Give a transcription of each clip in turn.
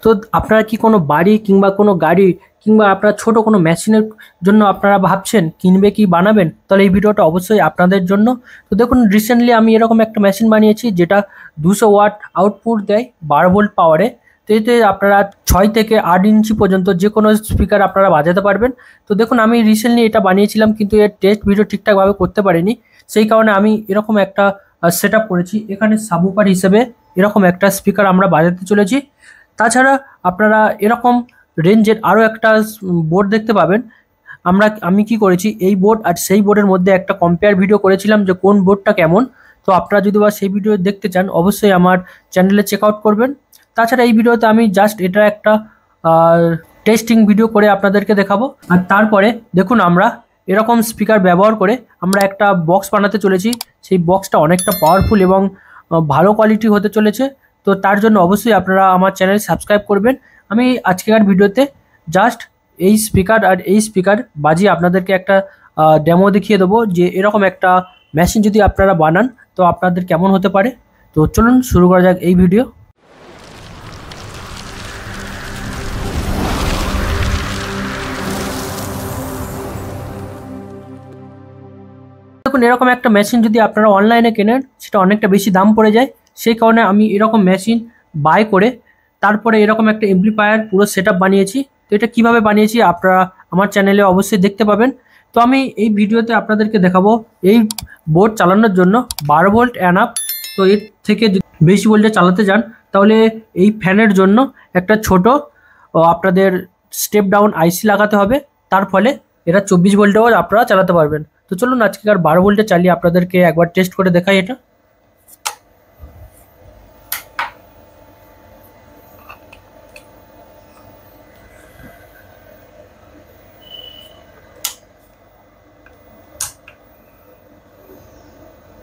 তো আপনারা কি কোনো বাড়ি কিংবা কোনো গাড়ি কিংবা আপনার ছোট কোনো মেশিনের জন্য আপনারা ভাবছেন কিনবে কি বানাবেন, তাহলে এই ভিডিওটা অবশ্যই আপনাদের জন্য। তো দেখুন, রিসেন্টলি আমি এরকম একটা মেশিন বানিয়েছি যেটা 200 ওয়াট আউটপুট দেয় 12 ভোল্ট পাওয়ারে। তো এতে আপনারা 6 থেকে 8 ইঞ্চি পর্যন্ত যে কোনো স্পিকার আপনারা বাজাতে পারবেন। তো দেখুন, আমি রিসেন্টলি এটা বানিয়েছিলাম কিন্তু এর টেস্ট ভিডিও ঠিকঠাকভাবে করতে পারিনি। সেই কারণে আমি এরকম একটা সেট আপ করেছি। এখানে সাবউফার হিসেবে এরকম একটা স্পিকার আমরা বাজাতে চলেছি। তাছাড়া আপনারা এরকম রেঞ্জের আরও একটা বোর্ড দেখতে পাবেন। আমি কি করেছি, এই বোর্ড আর সেই বোর্ডের মধ্যে একটা কম্পেয়ার ভিডিও করেছিলাম যে কোন বোর্ডটা কেমন। তো আপনারা যদি বা সেই ভিডিও দেখতে চান অবশ্যই আমার চ্যানেলে চেক আউট করবেন। তাছাড়া এই ভিডিওতে আমি জাস্ট এটা একটা টেস্টিং ভিডিও করে আপনাদেরকে দেখাবো। আর তারপরে দেখুন, আমরা এরকম স্পিকার ব্যবহার করে আমরা একটা বক্স বানাতে চলেছি। সেই বক্সটা অনেকটা পাওয়ারফুল এবং ভালো কোয়ালিটি হতে চলেছে। তো তার জন্য অবশ্যই আপনারা আমার চ্যানেল সাবস্ক্রাইব করবেন। আমি আজকের ভিডিওতে জাস্ট এই স্পিকার আর এই স্পিকার বাজিয়ে আপনাদেরকে একটা ডেমো দেখিয়ে দেবো যে এরকম একটা মেশিন যদি আপনারা বানান তো আপনাদের কেমন হতে পারে। তো চলুন শুরু করা যাক এই ভিডিও। দেখুন, এরকম একটা মেশিন যদি আপনারা অনলাইনে কেনেন সেটা অনেকটা বেশি দাম পড়ে যায়। সেই কারণে আমি এরকম মেশিন বাই করে তারপরে এরকম একটা এমপ্লিফায়ার পুরো সেট আপ বানিয়েছি। তো এটা কিভাবে বানিয়েছি আপনারা আমার চ্যানেলে অবশ্যই দেখতে পাবেন। তো আমি এই ভিডিওতে আপনাদেরকে দেখাবো এই বোর্ড চালানোর জন্য 12 ভোল্ট এনাফ। তো এর থেকে যদি বেশি ভোল্টে চালাতে যান তাহলে এই ফ্যানের জন্য একটা ছোট আপনাদের স্টেপ ডাউন আইসি লাগাতে হবে। তার ফলে এটা 24 ভোল্টেও আপনারা চালাতে পারবেন। তো চলুন আজকের 12 ভোল্টে চালিয়ে আপনাদেরকে একবার টেস্ট করে দেখাই এটা।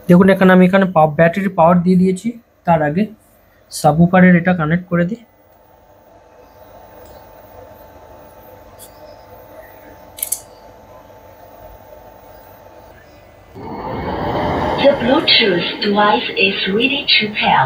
দেখুন, আমি এখানে ব্যাটারি পাওয়ার দিয়ে দিয়েছি। তার আগে সাবউফারের এটা কানেক্ট করে দিই। The Bluetooth device is ready to pair.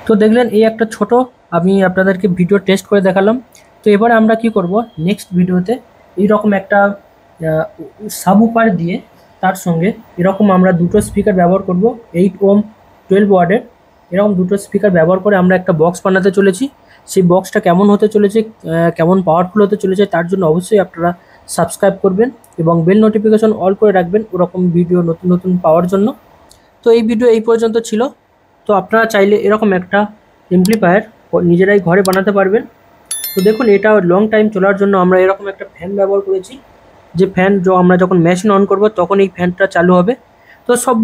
তো দেখলেন, এই একটা ছোট আমি আপনাদেরকে ভিডিও টেস্ট করে দেখালাম। তো এবারে আমরা কি করব, নেক্সট ভিডিওতে এইরকম একটা সাবউফার দিয়ে তার সঙ্গে এরকম আমরা দুটো স্পিকার ব্যবহার করব 8 ওহম 12 ওয়াটের। এরকম দুটো স্পিকার ব্যবহার করে আমরা একটা বক্স বানাতে চলেছি। সেই বক্সটা কেমন হতে চলেছে, কেমন পাওয়ারফুল হতে চলেছে, তার জন্য অবশ্যই আপনারা সাবস্ক্রাইব করবেন এবং বেল নোটিফিকেশন অল করে রাখবেন ওরকম ভিডিও নতুন নতুন পাওয়ার জন্য। তো এই ভিডিও এই পর্যন্ত ছিল। তো আপনারা চাইলে এরকম একটা এমপ্লিফায়ার নিজেরাই ঘরে বানাতে পারবেন। তো দেখুন, এটা লং টাইম চলার জন্য আমরা এরকম একটা ফ্যান ব্যবহার করেছি, যে ফ্যান আমরা যখন মেশিন অন করব তখন এই ফ্যানটা চালু হবে। তো সব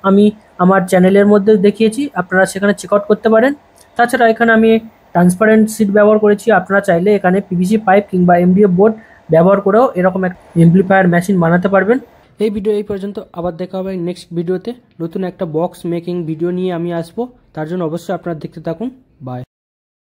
আমি আমার চ্যানেলের মধ্যে দেখিয়েছি, আপনারা সেখানে চেক আউট করতে পারেন। তাছাড়া এখানে আমি ট্রান্সপারেন্ট সিট ব্যবহার করেছি। আপনারা চাইলে এখানে পিভিসি পাইপ কিংবা এমডিএফ বোর্ড ব্যবহার করেও এরকম একটা এমপ্লিফায়ার মেশিন বানাতে পারবেন। এই ভিডিও এই পর্যন্ত, আবার দেখা হবে নেক্সট ভিডিওতে। নতুন একটা বক্স মেকিং ভিডিও নিয়ে আমি আসবো, তার জন্য অবশ্যই আপনারা দেখতে থাকুন। বাই।